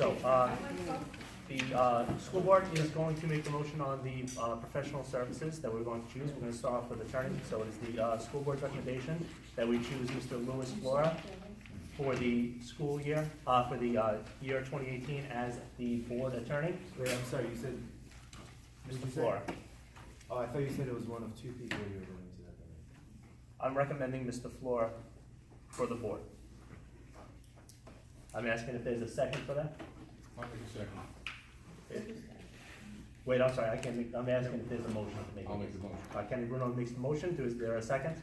So, the school board is going to make the motion on the professional services that we're going to choose. We're going to start off with attorney. So it is the school board's recommendation that we choose Mr. Louis Flora for the school year, for the year 2018 as the board attorney. Wait, I'm sorry, you said, Mr. Flora. oh, I thought you said it was one of two people you were going to that. I'm recommending Mr. Flora for the board. I'm asking if there's a second for that. I'll make a second. Wait, I'm sorry, I can't make, I'm asking if there's a motion to make. I'll make the motion. Kenny Bruno makes the motion. Is there a second?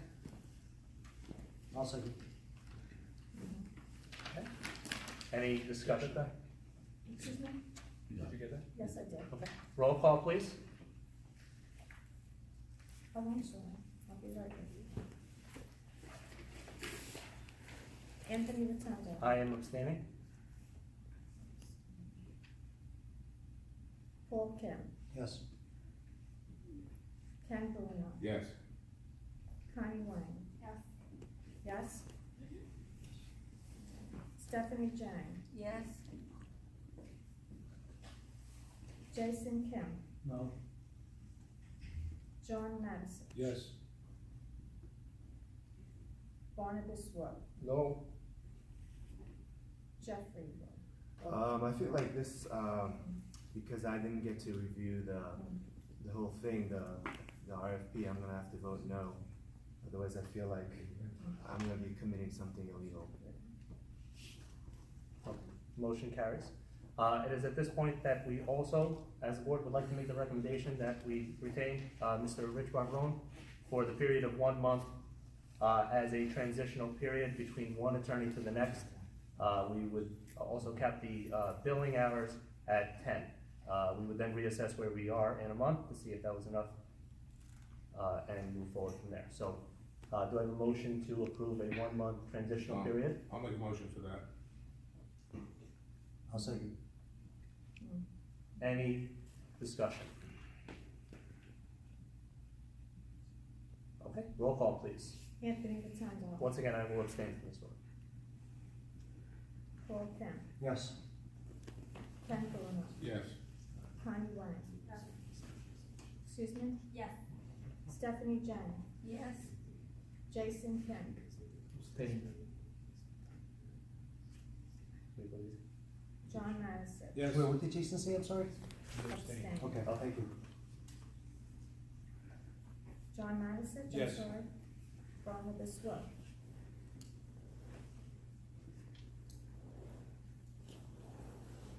I'll second. Okay. Any discussion? Excuse me? Did you get that? Yes, I did. Okay. Roll call, please. Oh, I'm sorry. I'll be right with you. Anthony Rotundo. I am abstaining. Paul Kim. Yes. Ken Bruno. Yes. Connie Wang. Yes. Yes? Stephanie Jang. Yes. Jason Kim. No. John Madison. Yes. Barnabas Wood. No. Jeffrey Wood. I feel like this, because I didn't get to review the whole thing, the RFP, I'm gonna have to vote no. Otherwise, I feel like I'm gonna be committing something illegal. Motion carries. It is at this point that we also, as a board, would like to make the recommendation that we retain Mr. Rich Barone for the period of 1 month as a transitional period between one attorney to the next. We would also cap the billing hours at 10. We would then reassess where we are in a month to see if that was enough and move forward from there. So do I have a motion to approve a 1 month transitional period? I'll make a motion for that. I'll second. Any discussion? Okay, roll call please. Anthony Rotundo. Once again, I will abstain from this one. Paul Kim. Yes. Ken Bruno. Yes. Connie Wang. Excuse me? Yes. Stephanie Jang. Yes. Jason Kim. Abstain. John Madison. Yes. Wait, what did Jason say? I'm sorry? Abstain. Okay, thank you. John Madison. I'm Yes. sorry. Barnabas Wood.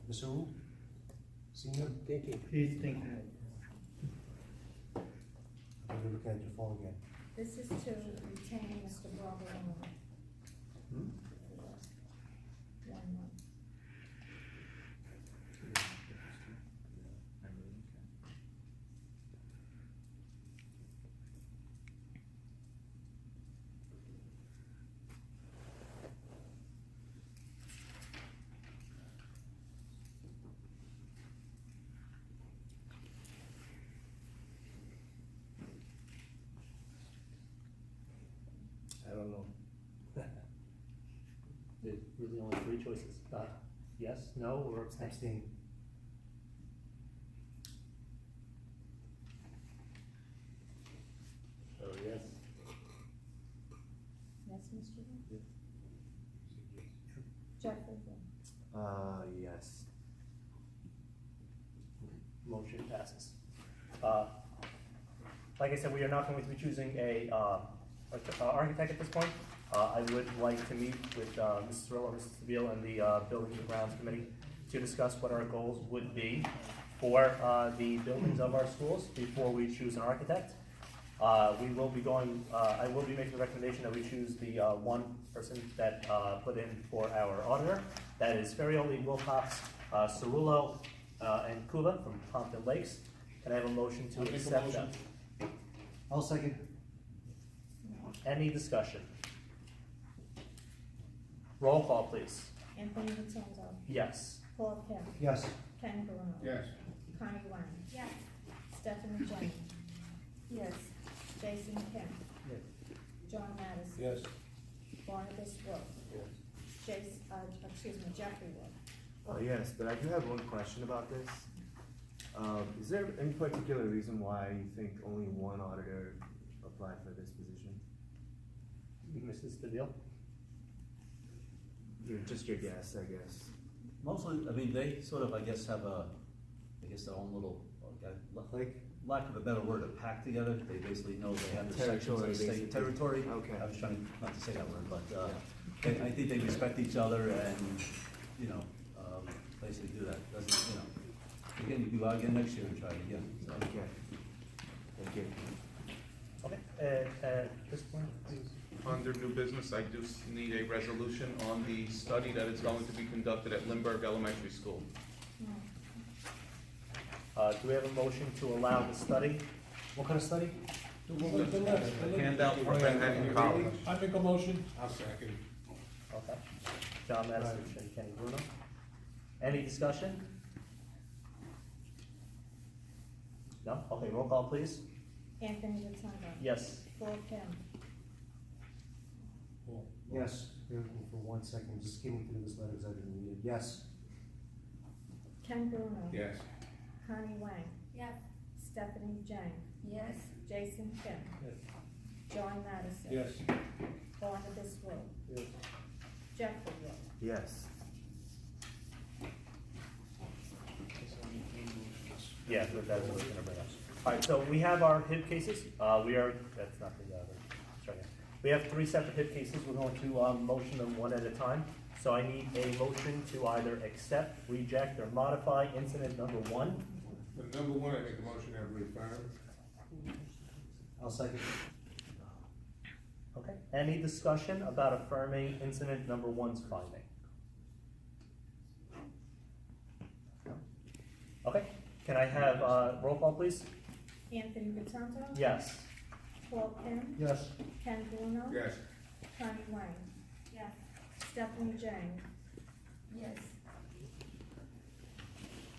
Mr. Wu? Senior? Thinking. He's thinking. I'm gonna look at your phone again. This is to retain Mr. Barone. Hmm? 1 month. I don't know. There's really only 3 choices. Yes, no, or abstain. Abstain. Oh, yes. Yes, Mr. Wood? Jeffrey Wood. Yes. Motion passes. Like I said, we are not going to be choosing a architect at this point. I would like to meet with Mrs. Cirillo, Mrs. Seville, and the Buildings and Grounds Committee to discuss what our goals would be for the buildings of our schools before we choose an architect. We will be going, I will be making the recommendation that we choose the one person that put in for our auditor. That is Ferrioli, Wilcox, Cirillo, and Kula from Pompton Lakes. Can I have a motion to I'll make a accept that? motion. I'll second. Any discussion? Roll call, please. Anthony Rotundo. Yes. Paul Kim. Yes. Ken Bruno. Yes. Connie Wang. Yes. Stephanie Jang. Yes. Jason Kim. John Madison. Yes. Barnabas Wood. Jeffrey Wood. Yes, but I do have one question about this. Is there any particular reason why you think only one auditor applied for this position? Mrs. DeVille? Just your guess, I guess. Mostly, I mean, they sort of, I guess, have their own little, like, lack of a better word, a pact together. They basically know they have their sections Territory, of state basically. territory. Okay. I was trying not to say that word, but, I think they respect each other and, you know, basically do that. Doesn't, you know, again, you go out again next year and try it again, so. Okay. Thank you. Okay, at this point, please. Under new business, I do need a resolution on the study that is going to be conducted at Lindbergh Elementary School. Do we have a motion to allow the study? What kind of study? The handout for Manhattan College. I make a motion. I'll second. Okay. John Madison and Kenny Bruno. Any discussion? No? Okay, roll call, please. Anthony Rotundo. Yes. Paul Kim. Yes. Bear with me for 1 second, just skimming through this letter as I didn't read it. Yes. Ken Bruno. Yes. Connie Wang. Yes. Stephanie Jang. Yes. Jason Kim. John Madison. Yes. Barnabas Will. Yes. Jeffrey Will. Yes. Yeah, that's what I was gonna bring up. All right, so we have our HIB cases. That's not the, sorry. We have 3 separate HIB cases. We're going to, motion them one at a time. So I need a motion to either accept, reject, or modify incident number 1. The number one, I make a motion that we affirm. I'll second. Okay. Any discussion about affirming incident number 1's finding? No? Okay. Can I have, roll call, please? Anthony Rotundo. Yes. Paul Kim. Yes. Ken Bruno. Yes. Connie Wang. Yes. Stephanie Jang. Yes.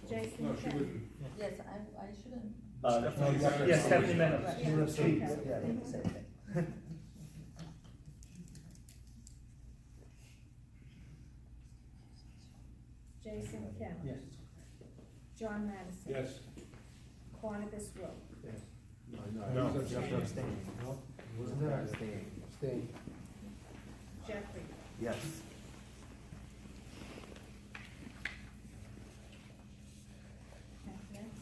Jason No, she Kim. wouldn't. Yes, I shouldn't. Yes, Stephanie Meadows. Right. You abstained. Okay. Yeah, I think the same thing. Jason Kim. Yes. John Madison. Yes. Barnabas Will. No, He's you have to abstain. No, wasn't there? Abstain. Jeffrey. Yes. Okay, next.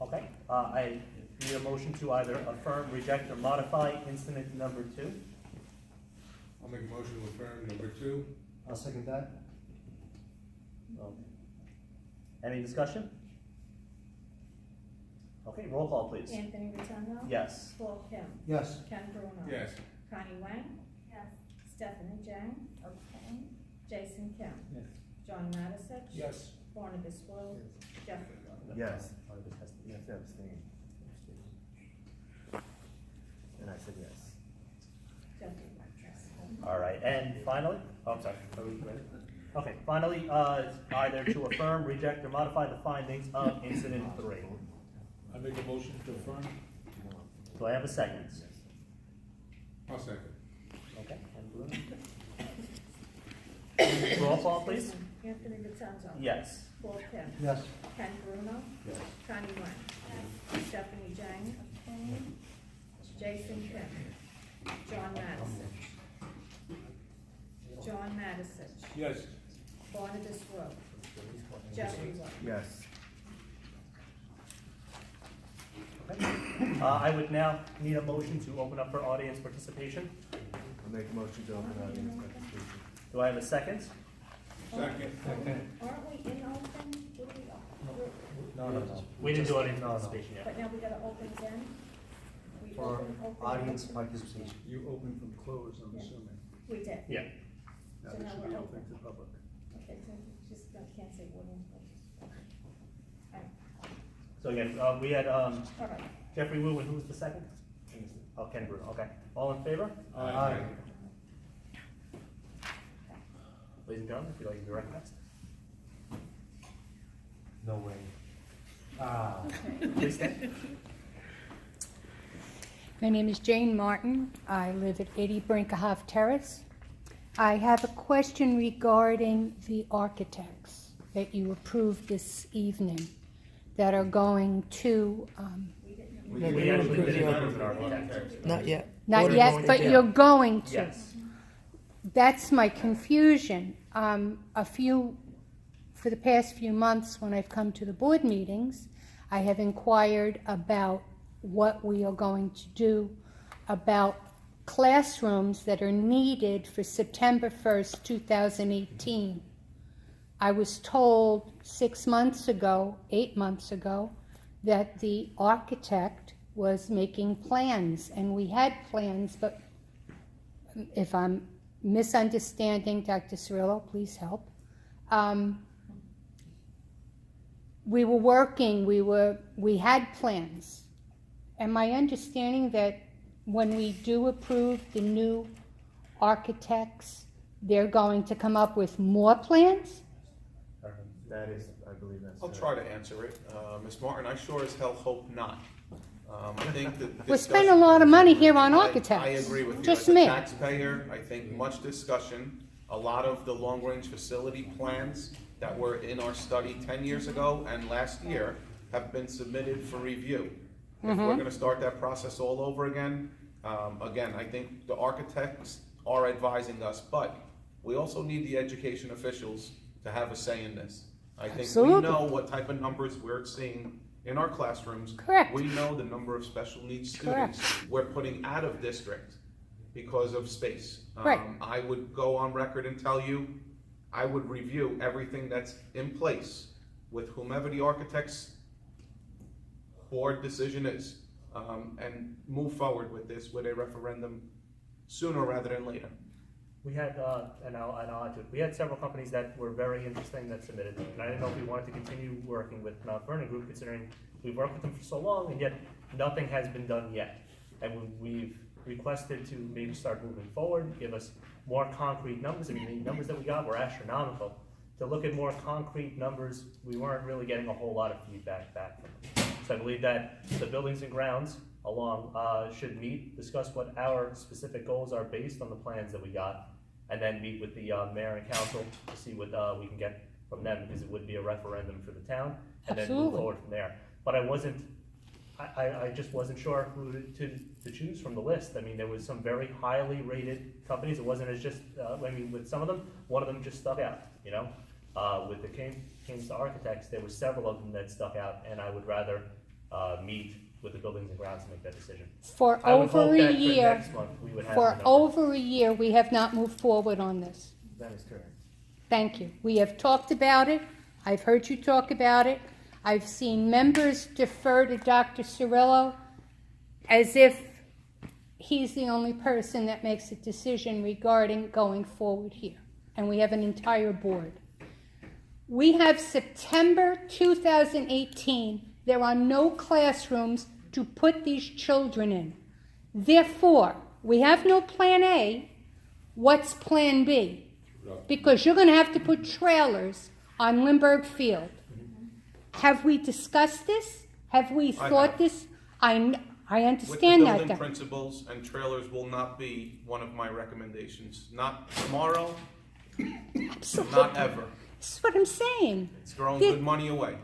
Okay, I need a motion to either affirm, reject, or modify incident number 2. I'll make a motion to affirm number 2. I'll second that. Any discussion? Okay, roll call, please. Anthony Rotundo. Yes. Paul Kim. Yes. Ken Bruno. Yes. Connie Wang. Yes. Stephanie Jang. Okay. Jason Kim. Yes. John Madison. Yes. Barnabas Will. Jeffrey Will. Yes. Barnabas has to- You have to abstain. And I said yes. Jeffrey Will. Yes. All right, and finally, oh, I'm sorry, are we ready? Okay, finally, either to affirm, reject, or modify the findings of incident 3. I make a motion to affirm. Do I have a second? I'll second. Okay, and Bruno? Roll call, please. Anthony Rotundo. Yes. Paul Kim. Yes. Ken Bruno. Yes. Connie Wang. Stephanie Jang. Okay. Jason Kim. John Madison. John Madison. Yes. Barnabas Will. Jeffrey Will. Yes. Okay. I would now need a motion to open up for audience participation. I'll make a motion to open audience participation. Do I have a second? Second. Aren't we in open? What do we, No. We didn't do audience No, no. participation yet. but now we gotta open again? We For open. audience participation. You open from close, I'm Yeah. assuming. We did. Yeah. Now So this now should we're be open. open to public. Okay, so just, I can't say audience. So again, we had All right. Jeffrey Wu, and who was the second? Oh, Ken Bruno, okay. All in favor? Aye. Ladies and gentlemen, if you'd like to be recognized. No way. Ah. Please stand. My name is Jane Martin. I live at 80 Brinkerhoff Terrace. I have a question regarding the architects. that you approved this evening that are going to, We actually didn't approve an architect. Not yet. not Order yet, going but to- you're going to. Yes. That's my confusion. For the past few months, when I've come to the board meetings, I have inquired about what we are going to do about classrooms that are needed for September 1st, 2018. I was told 8 months ago, that the architect was making plans, and we had plans, but if I'm misunderstanding, Dr. Cirillo, please help. We were working, we had plans. Am I understanding that when we do approve the new architects, they're going to come up with more plans? That is, I believe that's. I'll try to answer it. Ms. Martin, I sure as hell hope not. I think that. We're spending a lot of money here on architects. I agree with you. Just As a me. taxpayer, I think much discussion, a lot of the long-range facility plans that were in our study 10 years ago and last year have been submitted for review. If we're gonna start that process all over again, I think the architects are advising us, but we also need the education officials to have a say in this. I think we Absolutely. know what type of numbers we're seeing in our classrooms. Correct. We know the number of special needs Correct. students we're putting out of district because of space. Right. I would go on record and tell you, I would review everything that's in place with whomever the architect's board decision is, and move forward with this with a referendum sooner rather than later. We had, and I'll add to it, we had several companies that were very interesting that submitted, and I didn't know if we wanted to continue working with Mount Vernon Group, considering we've worked with them for so long, and yet nothing has been done yet. And we've requested to maybe start moving forward, give us more concrete numbers. I mean, the numbers that we got were astronomical. To look at more concrete numbers, we weren't really getting a whole lot of feedback back from them. So I believe that the buildings and grounds should meet, discuss what our specific goals are based on the plans that we got, and then meet with the mayor and council to see what we can get from them, because it would be a referendum for the town, and then move Absolutely. forward from there. But I just wasn't sure who to choose from the list. I mean, there was some very highly rated companies. It wasn't as just, with some of them, one of them just stuck out, you know? With the came to architects, there were several of them that stuck out, and I would rather meet with the buildings and grounds to make that decision. For I would hope over a that for year, next month, we would have for the number. over a year, we have not moved forward on this. That is correct. Thank you. We have talked about it. I've heard you talk about it. I've seen members defer to Dr. Cirillo as if he's the only person that makes a decision regarding going forward here. And we have an entire board. We have September 2018. There are no classrooms to put these children in. Therefore, we have no plan A. What's plan B? Because you're going to have to put trailers on Lindbergh Field. Have we discussed this? Have we thought have. this? I With the understand that. building principles and trailers will not be one of my recommendations. Not tomorrow, Absolutely. not ever. This is what I'm saying. It's throwing The- good money away.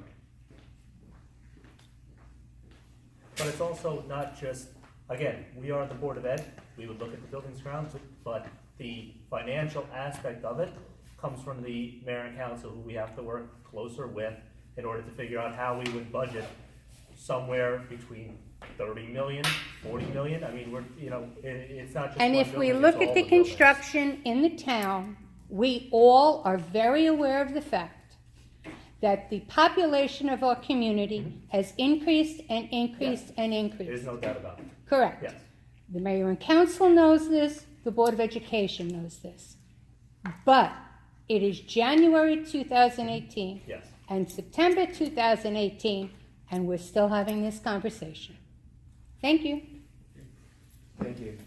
But it's also not just, again, we are the Board of Ed, we would look at the buildings grounds, but the financial aspect of it comes from the mayor and council, who we have to work closer with in order to figure out how we would budget somewhere between 30 million, 40 million. I mean, it's not just And one if we building, look it's at all the buildings. construction in the town, we all are very aware of the fact that the population of our community has increased and increased and There's increased. no doubt about it, Correct. yes. The mayor and council knows this, the Board of Education knows this. But it is January 2018 Yes. and September 2018, and we're still having this conversation. Thank you. Thank you.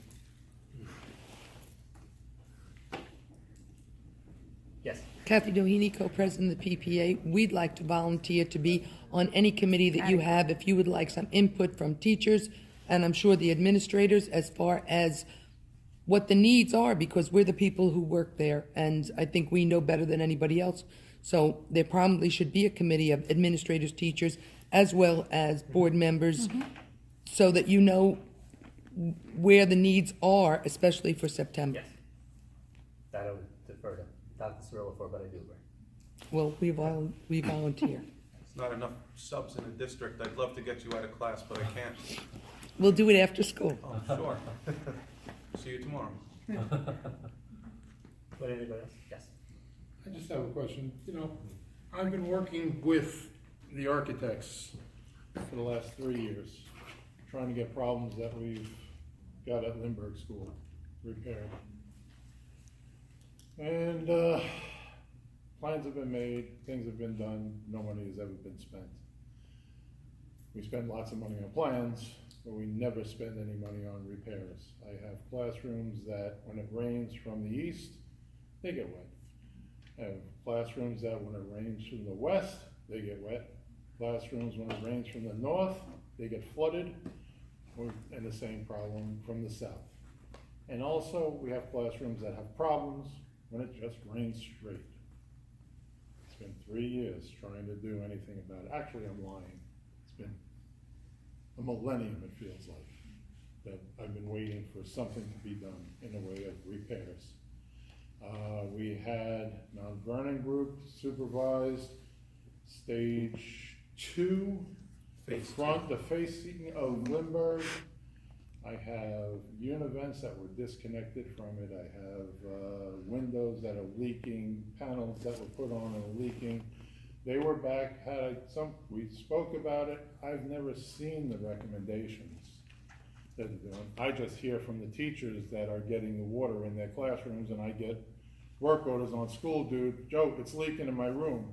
Yes. Kathy Doheny, co-president of the PPA. We'd like to volunteer to be on any committee that you have if you would like some input from teachers, and I'm sure the administrators, as far as what the needs are, because we're the people who work there, and I think we know better than anybody else. So there probably should be a committee of administrators, teachers, as well as board members, so that you know where the needs are, especially for September. Yes. That I would defer to Dr. Cirillo for, but I do agree. Well, we volunteer. There's not enough subs in the district. I'd love to get you out of class, but I can't. We'll do it after school. Oh, sure. See you tomorrow. Would anybody else? Yes. I just have a question. You know, I've been working with the architects for the last 3 years, trying to get problems that we've got at Lindbergh School repaired. And plans have been made, things have been done, no money has ever been spent. We spend lots of money on plans, but we never spend any money on repairs. I have classrooms that when it rains from the east, they get wet. I have classrooms that when it rains from the west, they get wet. Classrooms when it rains from the north, they get flooded, and the same problem from the south. And also, we have classrooms that have problems when it just rains straight. It's been 3 years trying to do anything about it. Actually, I'm lying. It's been a millennium, it feels like, that I've been waiting for something to be done in the way of repairs. We had Mount Vernon Group supervised stage 2, the facing of Lindbergh. I have univents that were disconnected from it. I have windows that are leaking, panels that were put on and are leaking. They were back, we spoke about it. I've never seen the recommendations that they're doing. I just hear from the teachers that are getting the water in their classrooms, and I get work orders on school, dude, Joe, it's leaking in my room.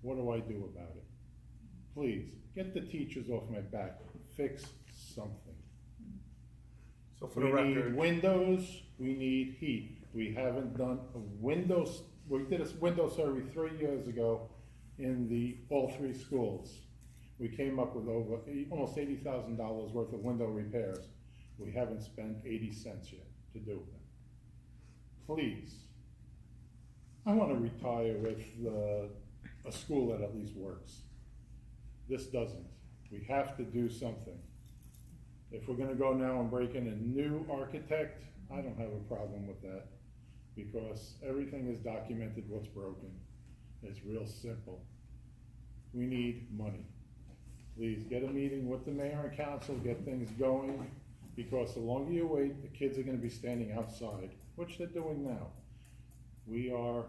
What do I do about it? Please, get the teachers off my back. Fix something. So for the We record, need windows, we need heat. We haven't done a windows, we did a window survey 3 years ago in all 3 schools. We came up with almost $80,000 worth of window repairs. We haven't spent 80 cents yet to do them. Please. I want to retire with a school that at least works. This doesn't. We have to do something. If we're gonna go now and break in a new architect, I don't have a problem with that, because everything is documented what's broken. It's real simple. We need money. Please get a meeting with the mayor and council, get things going, because the longer you wait, the kids are gonna be standing outside, which they're doing now. We are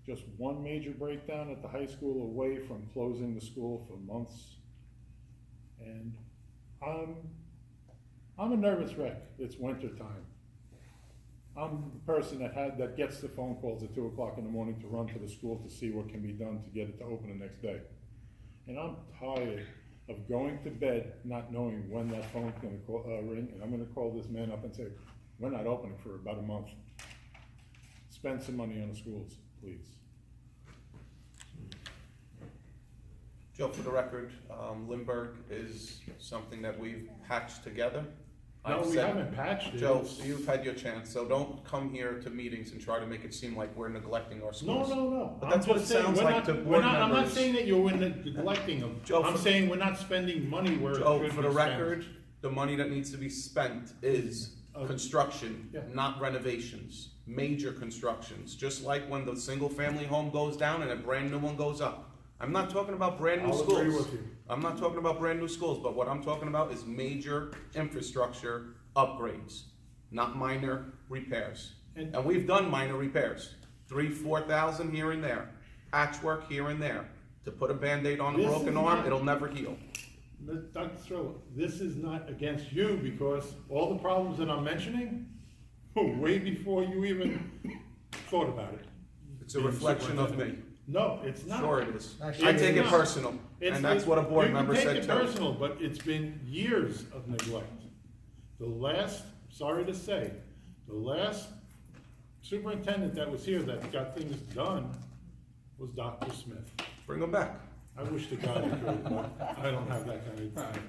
just one major breakdown at the high school away from closing the school for months. And I'm a nervous wreck. It's winter time. I'm the person that gets the phone calls at 2 o'clock in the morning to run to the school to see what can be done to get it to open the next day. And I'm tired of going to bed not knowing when that phone's gonna ring, and I'm gonna call this man up and say, we're not opening for about a month. Spend some money on the schools, please. Joe, for the record, Lindbergh is something that we've patched together. No, I've we said- haven't patched it. Joe, you've had your chance, so don't come here to meetings and try to make it seem like we're neglecting our No, schools. no. But I'm that's what just it saying, sounds we're like not- to we're board not- I'm not members. saying that you're neglecting them. Joe, I'm for- saying we're not spending money where it should Joe, be for the spent. record, the money that needs to be spent is construction, Yeah. not renovations, major constructions. Just like when the single-family home goes down and a brand new one goes up. I'm not talking about brand new I'll schools. agree with you. I'm not talking about brand new schools, but what I'm talking about is major infrastructure upgrades, not minor repairs. And- And we've done minor repairs, 3,000-4,000 here and there, patchwork here and there. To put a Band-Aid on a This broken is arm, not- it'll never heal. Dr. Thrower, this is not against you, because all the problems that I'm mentioning were way before you even thought about it. It's a reflection of me. No, it's not. Sure it is. Actually, I take it not. personal, and that's what a board member said You can take it too. personal, but it's been years of neglect. The last, sorry to say, the last superintendent that was here that got things done was Dr. Smith. Bring them back. I wish to God he could, but I don't have that kind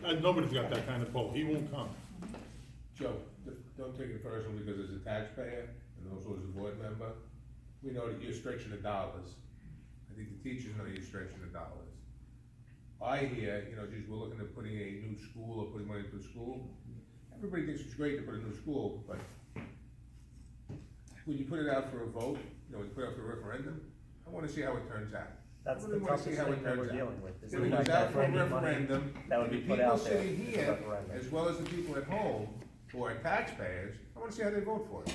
of, nobody's got that kind of pull. He won't come. Joe, don't take it personal because as a taxpayer and also as a board member, we know that you're stretching the dollars. teachers know you're stretching the dollars. I hear, you know, geez, we're looking at putting a new school or putting money into a school. Everybody thinks it's great to put a new school, but when you put it out for a vote, you know, when you put it out for a referendum, I wanna see how it turns out. That's I the really wanna toughest see thing how it that we're turns out. dealing with. is If the it fact was that out for a any money referendum, that would the be put people out there sitting is a here, referendum. as well as the people at home, who are taxpayers, I wanna see how they vote for it.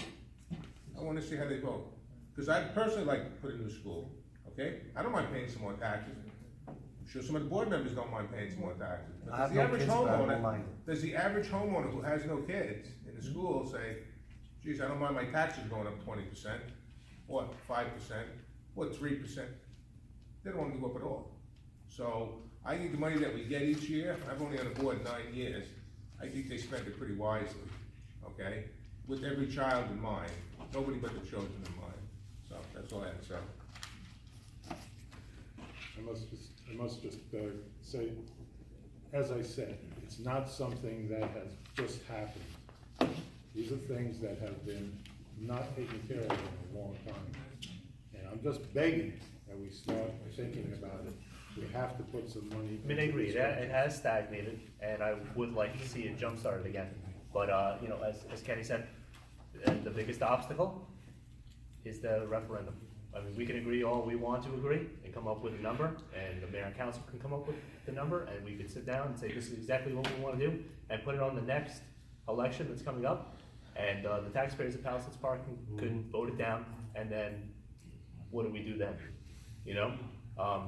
I wanna see how they vote. Cause I personally like to put a new school, okay? I don't mind paying some more taxes. I'm sure some of the board members don't mind paying some more taxes. But I does have the no average kids, but I don't homeowner, mind it. does the average homeowner who has no kids in the school say, geez, I don't mind my taxes going up 20%, or 5%, or 3%? They don't want to go up at all. So I think the money that we get each year, I've only on the board 9 years, I think they spend it pretty wisely, okay? With every child in mind, nobody but the children in mind. So that's all I have to say. I must just say, as I said, it's not something that has just happened. These are things that have been not taken care of in a long time. And I'm just begging that we start thinking about it. We have to put some money. I mean, I agree, it has stagnated, and I would like to see it jump started again. But, you know, as Kenny said, the biggest obstacle is the referendum. I mean, we can agree all we want to agree and come up with a number, and the mayor and council can come up with the number, and we can sit down and say, this is exactly what we wanna do, and put it on the next election that's coming up, and, the taxpayers of Palisades Park could vote it down, and then, what do we do then? You know?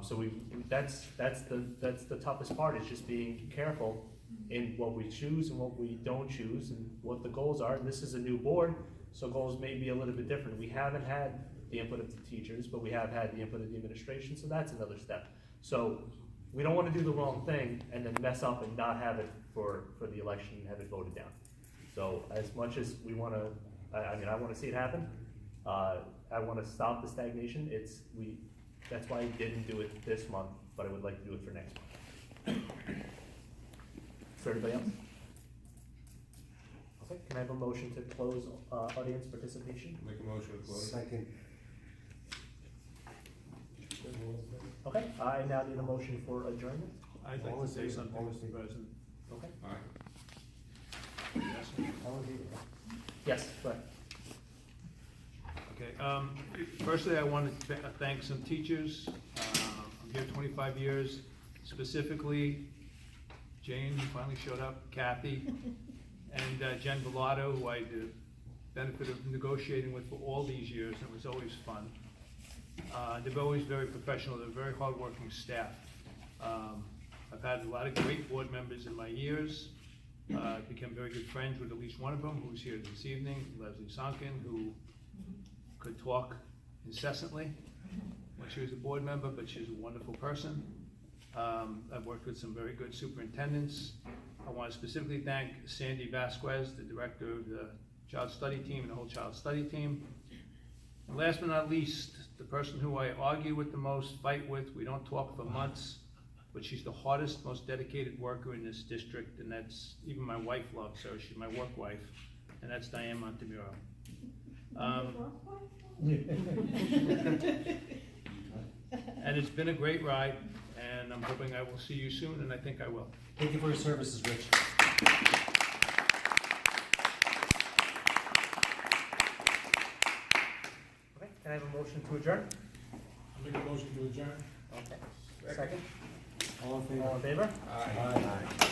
So that's the toughest part, is just being careful in what we choose and what we don't choose, and what the goals are. And this is a new board, so goals may be a little bit different. We haven't had the input of the teachers, but we have had the input of the administration, so that's another step. So we don't wanna do the wrong thing and then mess up and not have it for the election and have it voted down. So as much as we wanna, I mean, I wanna see it happen, I wanna stop the stagnation. That's why I didn't do it this month, but I would like to do it for next month. Is there anybody else? Okay, can I have a motion to close, audience participation? Make a motion to close. Second. Okay, I now need a motion for adjournment. I'd like to say something, Mr. President. Okay, All right. yes, go ahead. Okay, firstly, I want to thank some teachers. I'm here 25 years, specifically Jane, who finally showed up, Kathy, and Jen Bellato, who I had the benefit of negotiating with for all these years, and it was always fun. They're always very professional, they're very hardworking staff. I've had a lot of great board members in my years. I've become very good friends with at least one of them, who's here this evening, Leslie Sonkin, who could talk incessantly when she was a board member, but she's a wonderful person. I've worked with some very good superintendents. I want to specifically thank Sandy Vasquez, the director of the child study team and the whole child study team. And last but not least, the person who I argue with the most, fight with, we don't talk for months, but she's the hardest, most dedicated worker in this district, and that's, even my wife loves her, she's my work wife, and that's Diane Montemuro. And it's been a great ride, and I'm hoping I will see you soon, and I think I will. Thank you for your services, Rich. Okay, can I have a motion to adjourn? I'll make a motion to adjourn. Okay, second? All in favor? All in favor? Aye. Aye.